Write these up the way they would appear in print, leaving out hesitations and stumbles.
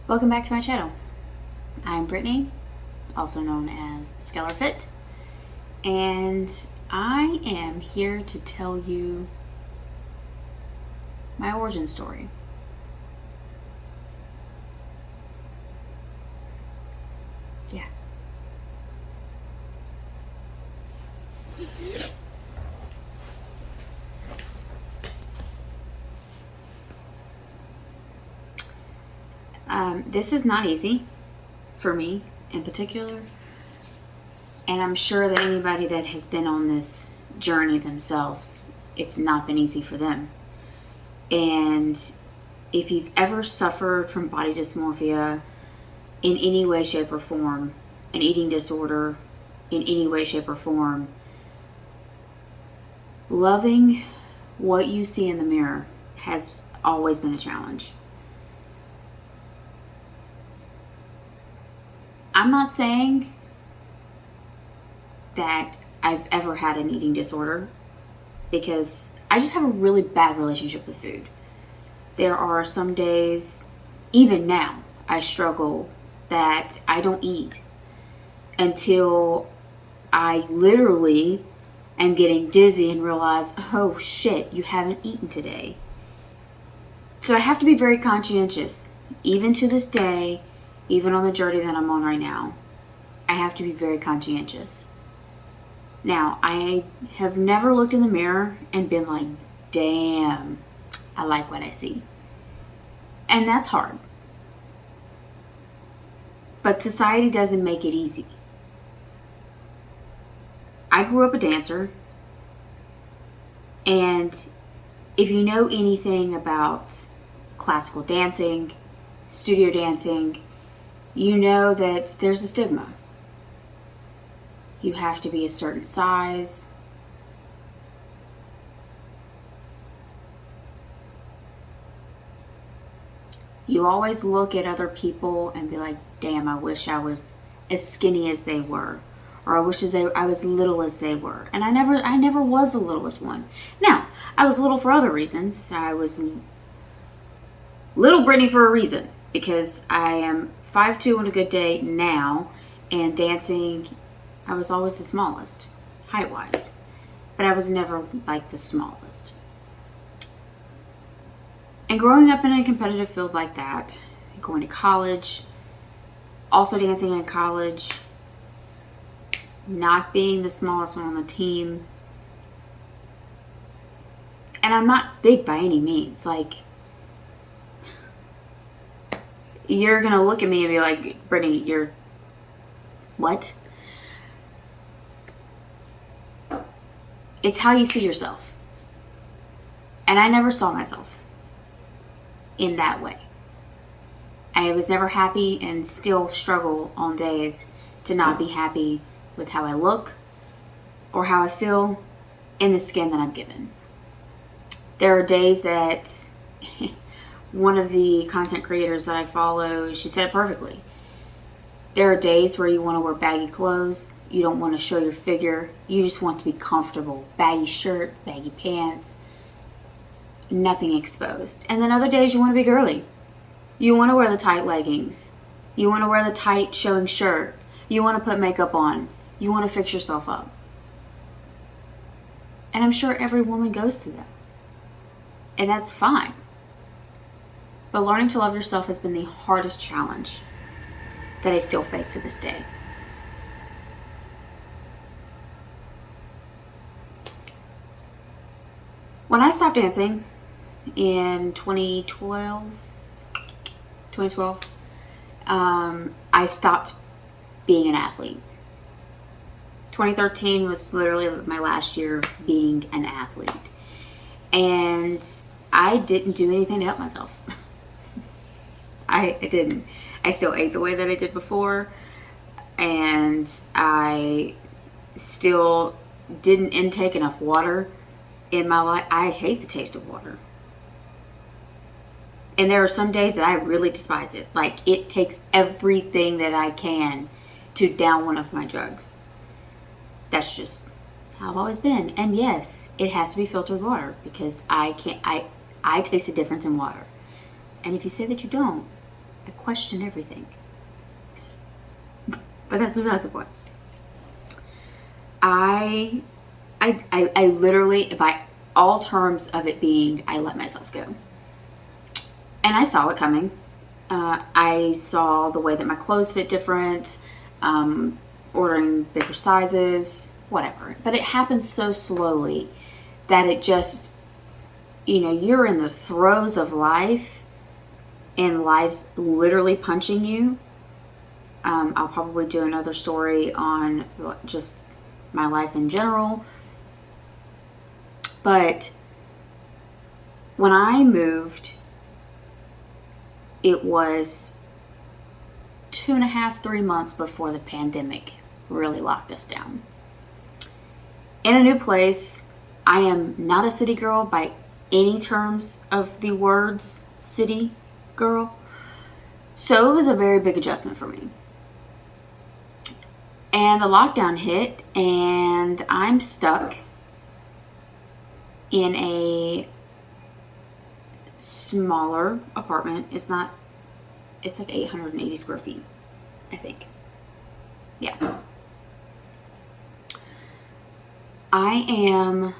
Welcome back to my channel. I'm Brittany, also known as Skeller Fit, and I am here to tell you my origin story. Yeah. This is not easy for me in particular, and I'm sure that anybody that has been on this journey themselves, it's not been easy for them. And if you've ever suffered from body dysmorphia in any way, shape, or form, an eating disorder in any way, shape, or form, loving what you see in the mirror has always been a challenge. I'm not saying that I've ever had an eating disorder, because I just have a really bad relationship with food. There are some days, even now, I struggle that I don't eat until I literally am getting dizzy and realize, oh shit, you haven't eaten today. So I have to be very conscientious, even to this day, even on the journey that I'm on right now. I have to be very conscientious. Now, I have never looked in the mirror and been like, damn, I like what I see. And that's hard. But society doesn't make it easy. I grew up a dancer, and if you know anything about classical dancing, studio dancing, you know that there's a stigma. You have to be a certain size. You always look at other people and be like, damn, I wish I was as skinny as they were. Or I wish I was little as they were. And I never was the littlest one. Now, I was little for other reasons. I was little Brittany for a reason, because I am 5'2" on a good day now, and dancing, I was always the smallest, height-wise. But I was never like the smallest. And growing up in a competitive field like that, going to college, also dancing in college, not being the smallest one on the team. And I'm not big by any means. Like, you're going to look at me and be like, Brittany, you're what? It's how you see yourself. And I never saw myself in that way. I was never happy, and still struggle on days to not be happy with how I look or how I feel in the skin that I'm given. There are days that one of the content creators that I follow, she said it perfectly. There are days where you want to wear baggy clothes. You don't want to show your figure. You just want to be comfortable. Baggy shirt, baggy pants, nothing exposed. And then other days you want to be girly. You want to wear the tight leggings. You want to wear the tight showing shirt. You want to put makeup on. You want to fix yourself up. And I'm sure every woman goes through that. And that's fine. But learning to love yourself has been the hardest challenge that I still face to this day. When I stopped dancing in 2012, I stopped being an athlete. 2013 was literally my last year of being an athlete. And I didn't do anything to help myself. I didn't. I still ate the way that I did before. And I still didn't intake enough water in my life. I hate the taste of water. And there are some days that I really despise it. Like, it takes everything that I can to down one of my drugs. That's just how I've always been. And yes, it has to be filtered water, because I taste a difference in water. And if you say that you don't, I question everything. But that's besides the point. I literally, by all terms of it being, I let myself go. And I saw it coming. I saw the way that my clothes fit different, ordering bigger sizes, whatever. But it happened so slowly that it just, you're in the throes of life and life's literally punching you. I'll probably do another story on just my life in general. But when I moved, it was 2.5, 3 months before the pandemic really locked us down. In a new place, I am not a city girl by any terms of the words city girl. So it was a very big adjustment for me. And the lockdown hit, and I'm stuck in a smaller apartment. It's like 880 square feet, I think. Yeah. I am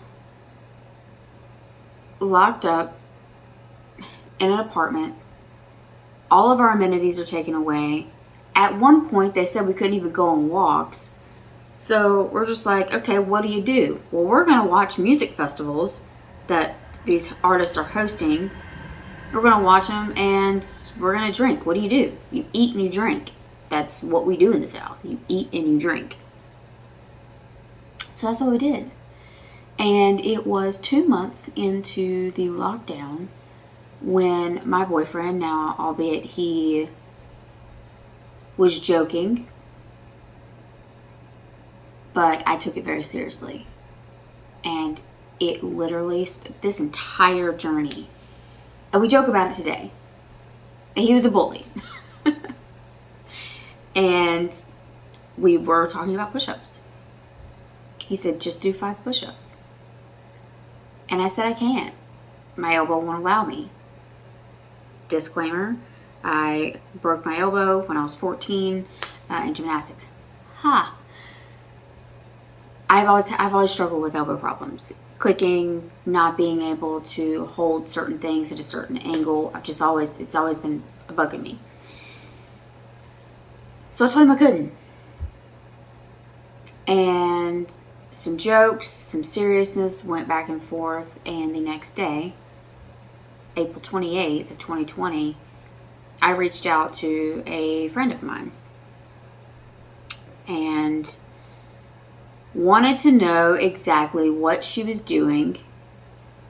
locked up in an apartment. All of our amenities are taken away. At one point, they said we couldn't even go on walks. So we're just like, okay, what do you do? Well, we're going to watch music festivals that these artists are hosting. We're going to watch them and we're going to drink. What do? You eat and you drink. That's what we do in the South. You eat and you drink. So that's what we did. And it was 2 months into the lockdown when my boyfriend, now albeit he was joking, but I took it very seriously. And it literally, this entire journey, and we joke about it today, he was a bully. And we were talking about push-ups. He said, just do 5 push-ups. And I said, I can't. My elbow won't allow me. Disclaimer, I broke my elbow when I was 14 in gymnastics. I've always struggled with elbow problems. Clicking, not being able to hold certain things at a certain angle. It's always been a bug in me. So I told him I couldn't. And some jokes, some seriousness went back and forth. And the next day, April 28th of 2020, I reached out to a friend of mine and wanted to know exactly what she was doing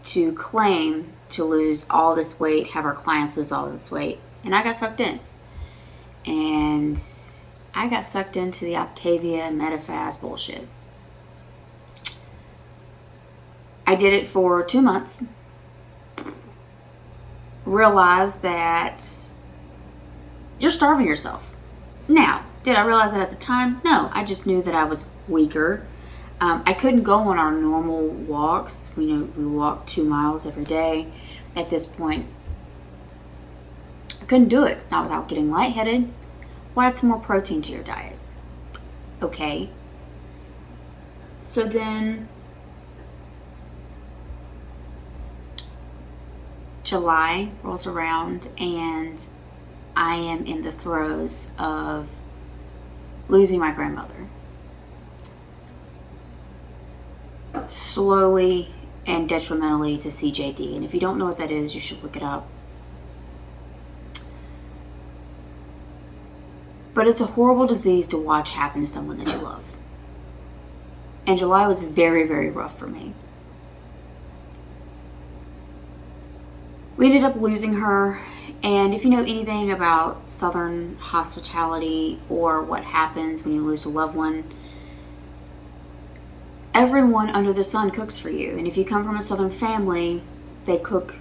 to claim to lose all this weight, have her clients lose all this weight. And I got sucked in. And I got sucked into the Optavia Medifast bullshit. I did it for 2 months. Realized that you're starving yourself. Now, did I realize that at the time? No, I just knew that I was weaker. I couldn't go on our normal walks. We walk 2 miles every day. At this point, I couldn't do it, not without getting lightheaded. Well, add some more protein to your diet. Okay. So then July rolls around and I am in the throes of losing my grandmother. Slowly and detrimentally to CJD. And if you don't know what that is, you should look it up. But it's a horrible disease to watch happen to someone that you love. And July was very, very rough for me. We ended up losing her. And if you know anything about Southern hospitality or what happens when you lose a loved one, everyone under the sun cooks for you. And if you come from a Southern family, they cook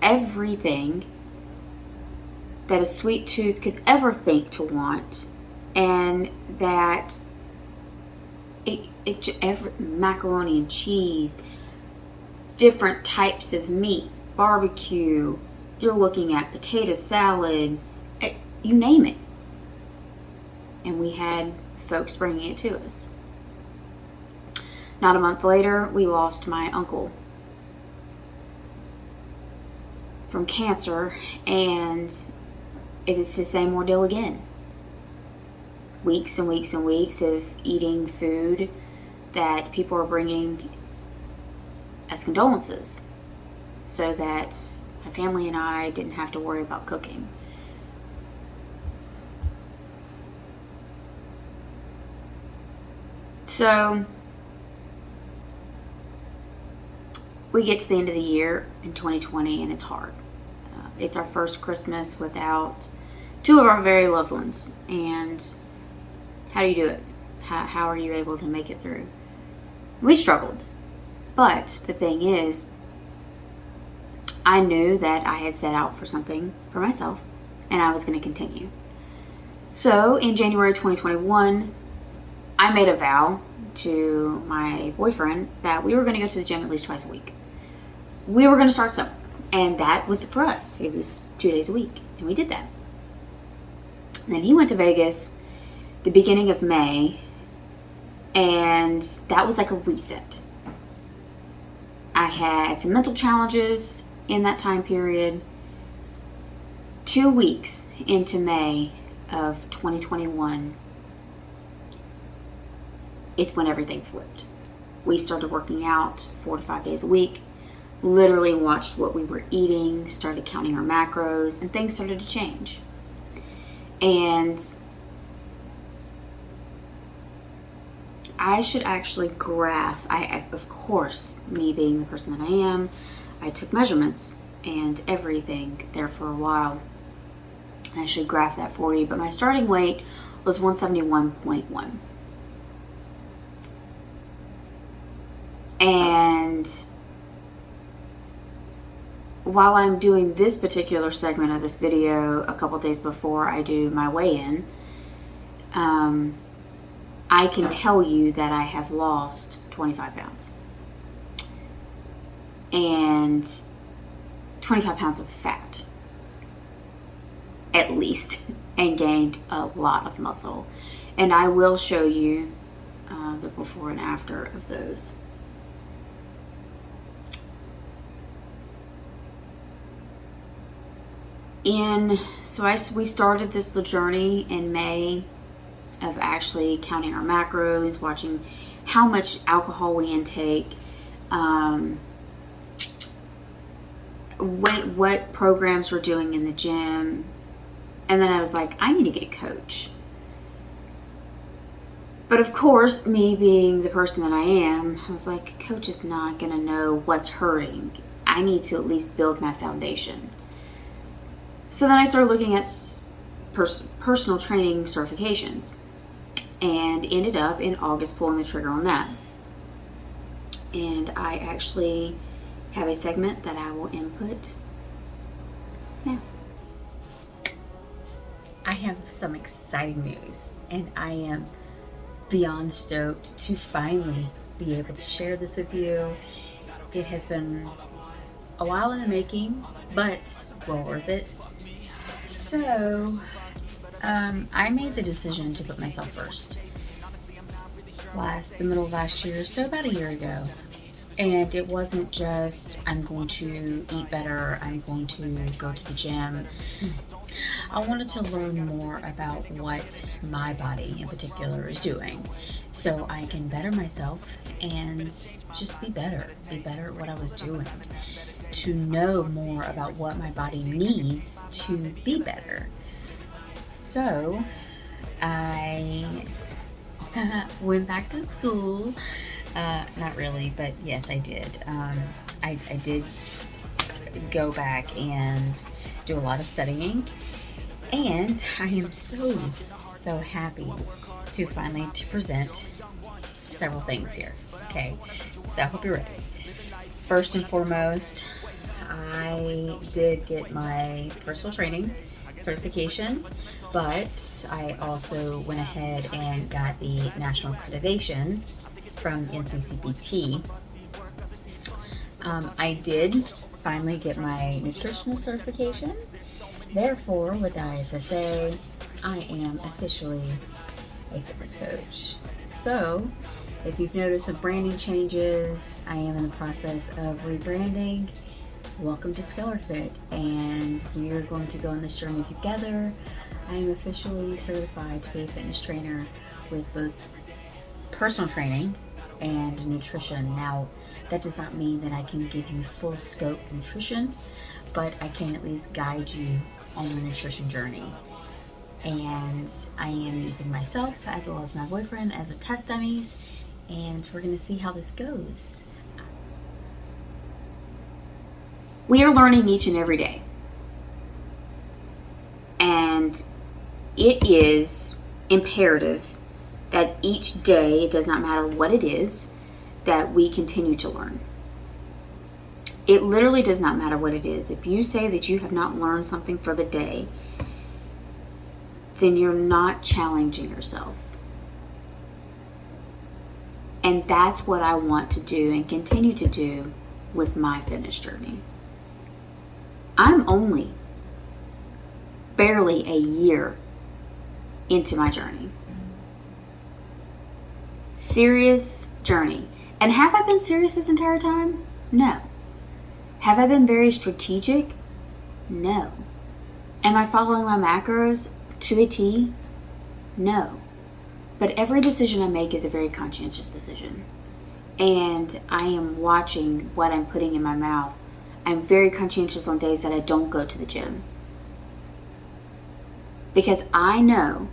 everything that a sweet tooth could ever think to want, and that macaroni and cheese, different types of meat, barbecue, you're looking at potato salad, you name it. And we had folks bringing it to us. Not a month later, we lost my uncle from cancer, and it is the same ordeal again. Weeks and weeks and weeks of eating food that people are bringing as condolences so that my family and I didn't have to worry about cooking. So we get to the end of the year in 2020 and it's hard. It's our first Christmas without two of our very loved ones. And how do you do it? How are you able to make it through? We struggled. But the thing is, I knew that I had set out for something for myself and I was going to continue. So in January 2021, I made a vow to my boyfriend that we were going to go to the gym at least twice a week. We were going to start somewhere. And that was for us. It was 2 days a week. And we did that. And then he went to Vegas the beginning of May. And that was like a reset. I had some mental challenges in that time period. 2 weeks into May of 2021 is when everything flipped. We started working out 4 to 5 days a week. Literally watched what we were eating, started counting our macros, and things started to change. And I should actually graph. Of course, me being the person that I am, I took measurements and everything there for a while. I should graph that for you, but my starting weight was 171.1. And while I'm doing this particular segment of this video a couple days before I do my weigh-in, I can tell you that I have lost 25 pounds. And 25 pounds of fat, at least, and gained a lot of muscle. And I will show you the before and after of those. We started this journey in May of actually counting our macros, watching how much alcohol we intake, what programs we're doing in the gym. And then I was like, I need to get a coach. But of course, me being the person that I am, I was like, a coach is not going to know what's hurting. I need to at least build my foundation. So then I started looking at personal training certifications and ended up in August pulling the trigger on that. And I actually have a segment that I will input now. I have some exciting news, and I am beyond stoked to finally be able to share this with you. It has been a while in the making, but well worth it. So, I made the decision to put myself first. The middle of last year, so about a year ago. And it wasn't just, I'm going to eat better, I'm going to go to the gym. I wanted to learn more about what my body in particular is doing so I can better myself and just be better at what I was doing. To know more about what my body needs to be better. So I went back to school. Not really, but yes, I did. I did go back and do a lot of studying, and I am so happy to finally present several things here. Okay, so I hope you're ready. First and foremost, I did get my personal training certification, but I also went ahead and got the national accreditation from NCCPT. I did finally get my nutritional certification, Therefore, with the ISSA, I am officially a fitness coach. So, if you've noticed some branding changes, I am in the process of rebranding. Welcome to Skeller Fit, and we are going to go on this journey together. I am officially certified to be a fitness trainer with both personal training and nutrition. Now, that does not mean that I can give you full scope nutrition, but I can at least guide you on the nutrition journey. And I am using myself as well as my boyfriend as a test dummies, and we're going to see how this goes. We are learning each and every day. And it is imperative that each day, it does not matter what it is, that we continue to learn. It literally does not matter what it is. If you say that you have not learned something for the day, then you're not challenging yourself. And that's what I want to do and continue to do with my fitness journey. I'm only barely a year into my journey. Serious journey. And have I been serious this entire time? No. Have I been very strategic? No. Am I following my macros to a T? No. But every decision I make is a very conscientious decision. And I am watching what I'm putting in my mouth. I'm very conscientious on days that I don't go to the gym. Because I know,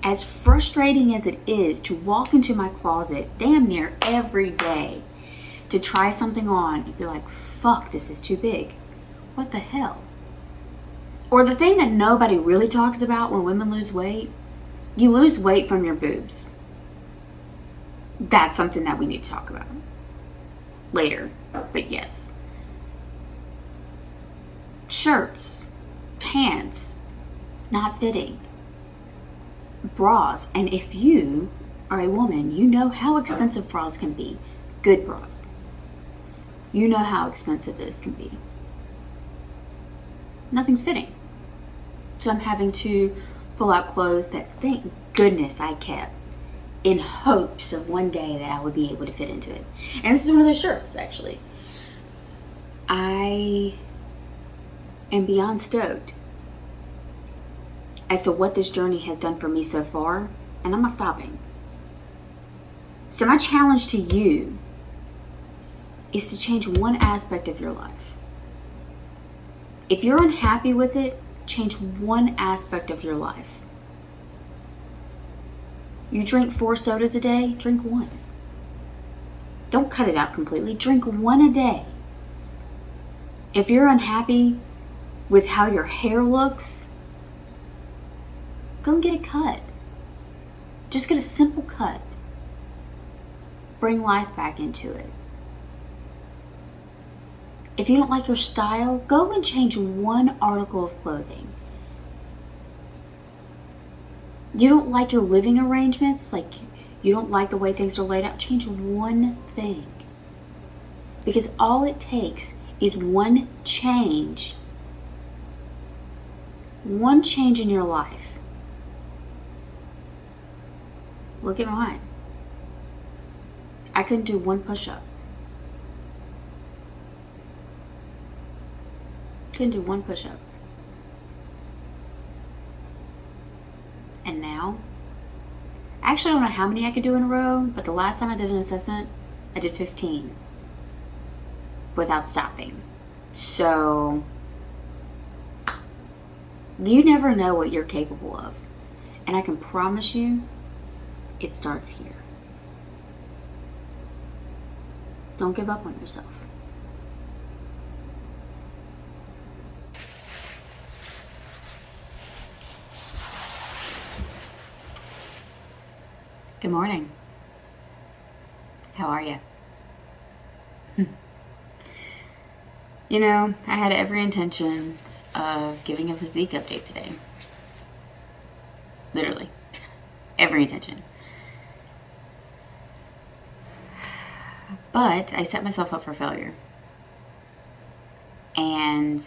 as frustrating as it is to walk into my closet damn near every day to try something on and be like, fuck, this is too big. What the hell? Or the thing that nobody really talks about when women lose weight, you lose weight from your boobs. That's something that we need to talk about later, but yes. Shirts, pants, not fitting, bras, and if you are a woman, you know how expensive bras can be. Good bras. You know how expensive those can be. Nothing's fitting. So I'm having to pull out clothes that, thank goodness, I kept in hopes of one day that I would be able to fit into it. And this is one of those shirts, actually. I am beyond stoked as to what this journey has done for me so far, and I'm not stopping. So my challenge to you is to change one aspect of your life. If you're unhappy with it, change one aspect of your life. You drink 4 sodas a day, drink 1. Don't cut it out completely, drink 1 a day. If you're unhappy with how your hair looks, go and get a cut. Just get a simple cut. Bring life back into it. If you don't like your style, go and change 1 article of clothing. You don't like your living arrangements, like you don't like the way things are laid out, change 1 thing. Because all it takes is 1 change. 1 change in your life. Look at mine. I couldn't do 1 push-up. Couldn't do 1 push-up. And now, I actually don't know how many I could do in a row, but the last time I did an assessment, I did 15 without stopping. So, you never know what you're capable of. And I can promise you, it starts here. Don't give up on yourself. Good morning. How are you? You know, I had every intention of giving a physique update today. Literally. Every intention. But I set myself up for failure. And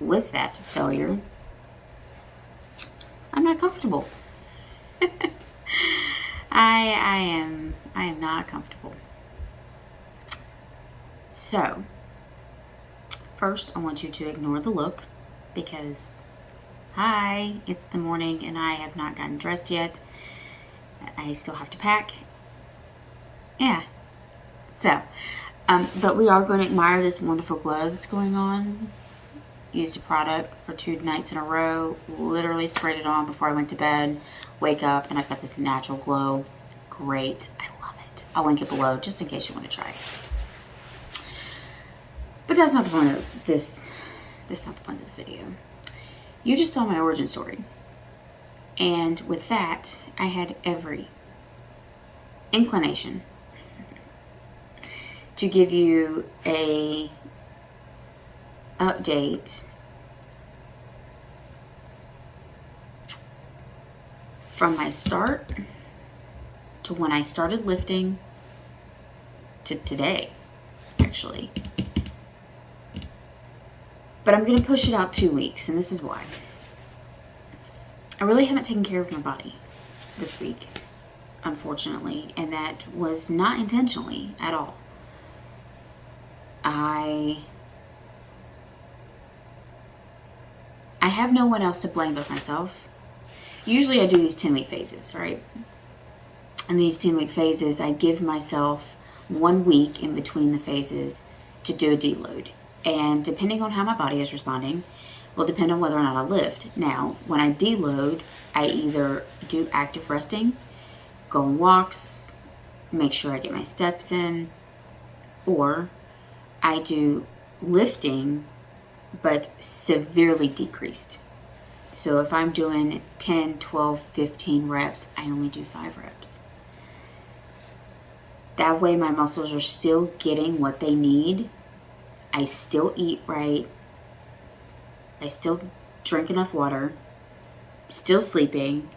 with that failure I'm not comfortable. I am not comfortable. So, first I want you to ignore the look because, hi, it's the morning and I have not gotten dressed yet. I still have to pack. Yeah. So, but we are going to admire this wonderful glow that's going on. Used a product for 2 nights in a row. Literally sprayed it on before I went to bed. Wake up and I've got this natural glow. Great. I love it. I'll link it below just in case you want to try it. But that's not the point of this. That's not the point of this video. You just saw my origin story. And with that, I had every inclination to give you a update from my start to when I started lifting to today, actually. But I'm going to push it out 2 weeks, and this is why. I really haven't taken care of my body this week, unfortunately, and that was not intentionally at all. I have no one else to blame but myself. Usually I do these 10-week phases, right? And these 10-week phases, I give myself 1 week in between the phases to do a deload. And depending on how my body is responding, will depend on whether or not I lift. Now, when I deload, I either do active resting, go on walks, make sure I get my steps in, or I do lifting, but severely decreased. So if I'm doing 10, 12, 15 reps, I only do 5 reps. That way my muscles are still getting what they need. I still eat right. I still drink enough water. Still sleeping.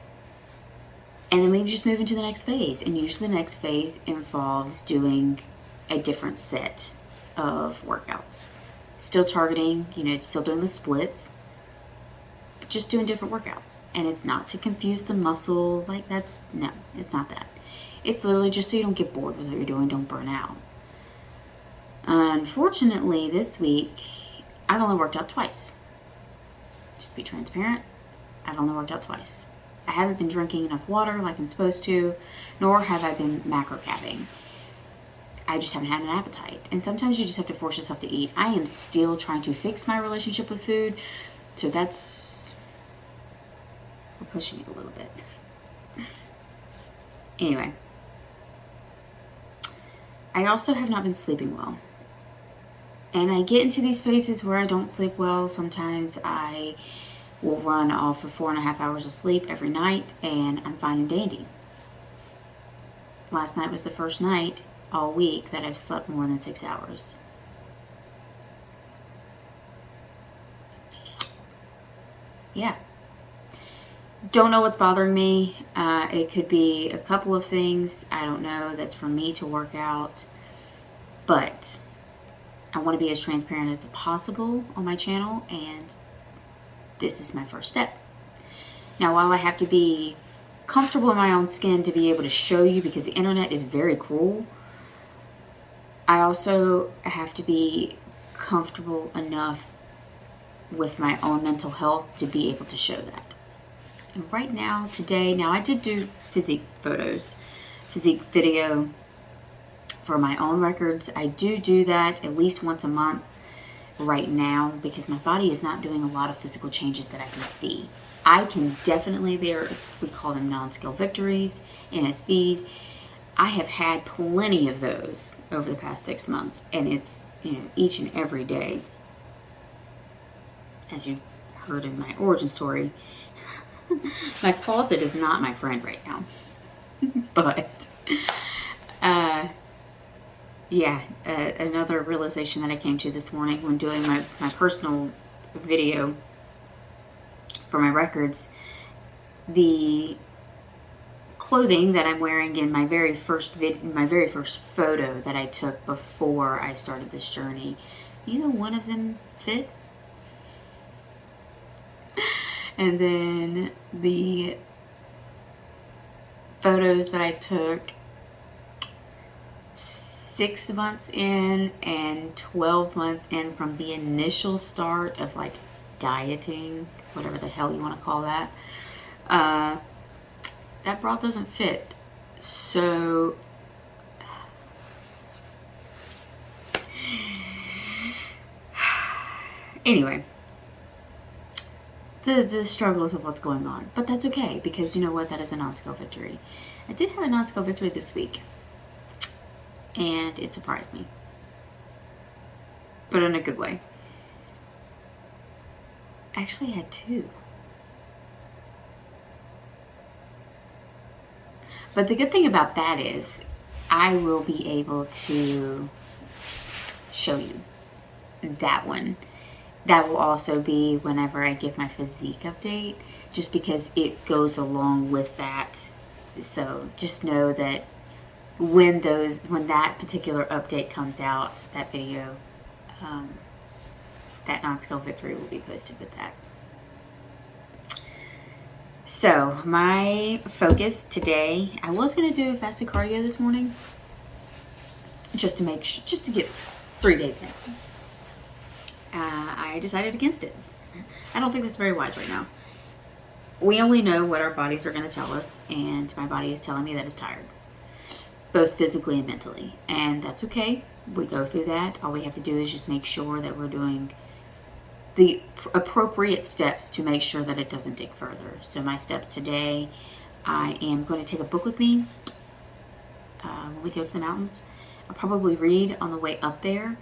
And then we just move into the next phase. And usually the next phase involves doing a different set of workouts. Still targeting, still doing the splits, but just doing different workouts. And it's not to confuse the muscle. No, it's not that. It's literally just so you don't get bored with what you're doing, don't burn out. Unfortunately, this week, I've only worked out twice. Just to be transparent, I've only worked out twice. I haven't been drinking enough water like I'm supposed to, nor have I been macro-capping. I just haven't had an appetite. And sometimes you just have to force yourself to eat. I am still trying to fix my relationship with food, so we're pushing it a little bit. Anyway, I also have not been sleeping well. And I get into these phases where I don't sleep well. Sometimes I will run off of 4.5 hours of sleep every night, and I'm fine and dandy. Last night was the first night all week that I've slept more than 6 hours. Yeah. Don't know what's bothering me. It could be a couple of things. I don't know. That's for me to work out. But I want to be as transparent as possible on my channel, and this is my first step. Now, while I have to be comfortable in my own skin to be able to show you, because the internet is very cruel, I also have to be comfortable enough with my own mental health to be able to show that. And right now, today, I did do physique video for my own records. I do that at least once a month right now because my body is not doing a lot of physical changes that I can see. I can definitely, we call them non-scale victories, NSVs. I have had plenty of those over the past 6 months, and it's, each and every day. As you heard in my origin story, my closet is not my friend right now. But, another realization that I came to this morning when doing my personal video for my records, the clothing that I'm wearing in my very first photo that I took before I started this journey, neither one of them fit. And then the photos that I took 6 months in and 12 months in from the initial start of like dieting, whatever the hell you want to call that, that bra doesn't fit. So anyway, the struggles of what's going on, but that's okay, because you know what, that is a non-scale victory. I did have a non-scale victory this week, and it surprised me, but in a good way. Actually, I had 2. But the good thing about that is I will be able to show you that one. That will also be whenever I give my physique update, just because it goes along with that. So just know that when that particular update comes out, that video, that non-scale victory will be posted with that. So my focus today, I was going to do a fasted cardio this morning, just to get 3 days in. I decided against it. I don't think that's very wise right now. We only know what our bodies are going to tell us, and my body is telling me that it's tired, both physically and mentally, and that's okay. We go through that. All we have to do is just make sure that we're doing the appropriate steps to make sure that it doesn't dig further. So my steps today, I am going to take a book with me when we go to the mountains. I'll probably read on the way up there,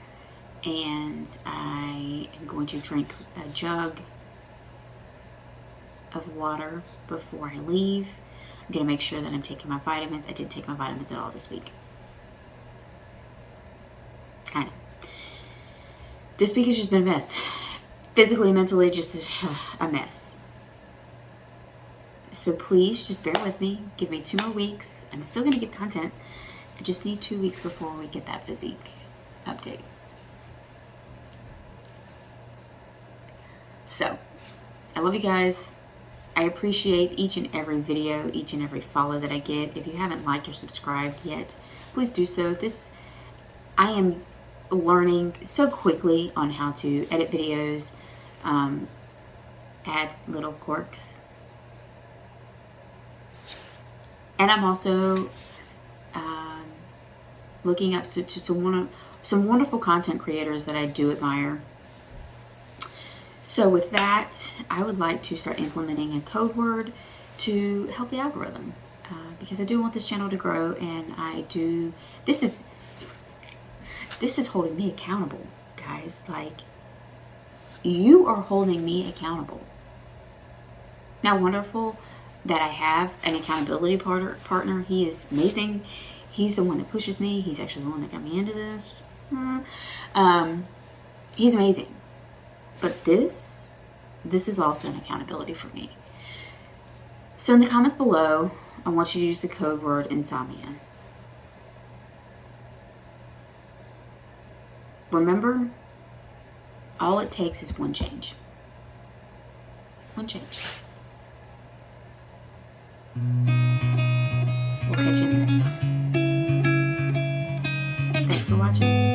and I am going to drink a jug of water before I leave. I'm going to make sure that I'm taking my vitamins. I didn't take my vitamins at all this week. I know. This week has just been a mess. Physically, mentally, just a mess. So please just bear with me. Give me 2 more weeks. I'm still going to get content. I just need 2 weeks before we get that physique update. So, I love you guys. I appreciate each and every video, each and every follow that I get. If you haven't liked or subscribed yet, please do so. I am learning so quickly on how to edit videos, add little quirks. And I'm also looking up to some wonderful content creators that I do admire. So with that, I would like to start implementing a code word to help the algorithm, because I do want this channel to grow, and this is holding me accountable, guys. Like, you are holding me accountable. Now, wonderful that I have an accountability partner. He is amazing. He's the one that pushes me. He's actually the one that got me into this. He's amazing. But this is also an accountability for me. So in the comments below, I want you to use the code word insomnia. Remember, all it takes is one change. One change. We'll catch you in the next one. Thanks for watching.